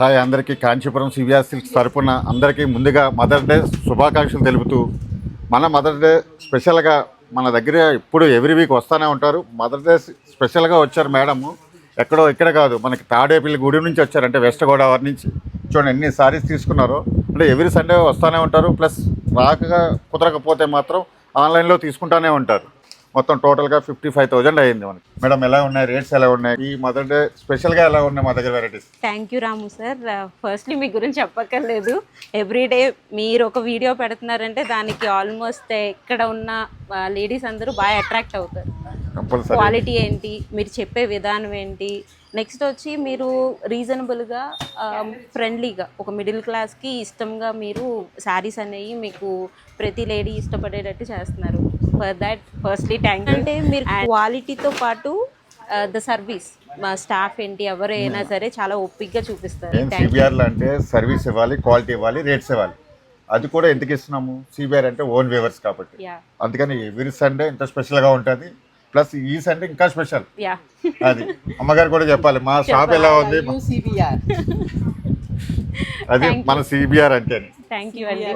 Hi అందరికీ Kanchipuram CVR silks తరపున అందరికీ ముందుగా మదర్ డే శుభాకాంక్షలు తెలుపుతూ మన మదర్ డే స్పెషల్గా మన దగ్గర ఇప్పుడు ఎవ్రీ వీక్ వస్తూనే ఉంటారు. మదర్ డే స్పెషల్గా వచ్చారు మేడము. ఎక్కడో ఇక్కడ కాదు, మనకి తాడేపల్లి గుడి నుంచి వచ్చారు, అంటే వెస్ట్ గోదావరి నుంచి. చూడండి ఎన్ని సారీస్ తీసుకున్నారో. అంటే ఎవ్రీ సండే వస్తూనే ఉంటారు. ప్లస్ రాకగా కుదరకపోతే మాత్రం ఆన్లైన్లో తీసుకుంటూనే ఉంటారు. మొత్తం టోటల్గా 55,000 అయ్యింది మనకి. మేడం ఎలా ఉన్నాయి, రేట్స్ ఎలా ఉన్నాయి, ఈ మదర్ డే స్పెషల్గా ఎలా ఉన్నాయి మా దగ్గర varieties? Thank you Ramu sir. Firstly మీ గురించి చెప్పక్కర్లేదు. ఎవ్రీడే మీరు ఒక వీడియో పెడుతున్నారంటే దానికి ఆల్మోస్ట్ ఎక్కడ ఉన్న లేడీస్ అందరూ బాగా అట్రాక్ట్ అవుతారు. క్వాలిటీ ఏంటి, మీరు చెప్పే విధానం ఏంటి, నెక్స్ట్ వచ్చి మీరు రీజనబుల్గా ఫ్రెండ్లీగా ఒక మిడిల్ క్లాస్కి ఇష్టంగా మీరు శారీస్ అనేవి మీకు ప్రతి లేడీ ఇష్టపడేటట్టు చేస్తున్నారు. For that firstly thank you. అంటే మీరు క్వాలిటీతో పాటు ద సర్వీస్, మా స్టాఫ్ ఏంటి ఎవరైనా సరే చాలా ఓపిక్గా చూపిస్తారు. సిబిఆర్లో అంటే సర్వీస్ ఇవ్వాలి, క్వాలిటీ ఇవ్వాలి, రేట్స్ ఇవ్వాలి. అది కూడా ఎందుకు ఇస్తున్నాము, సిబిఆర్ అంటే ఓన్ వేవర్స్ కాబట్టి. అందుకని ఎవ్రీ సండే ఇంత స్పెషల్గా ఉంటుంది. ప్లస్ ఈ సండే ఇంకా స్పెషల్. అది అమ్మగారు కూడా చెప్పాలి మా షాప్ ఎలా ఉంది, అది మన సిబిఆర్ అంటే. థ్యాంక్ యూ అండి.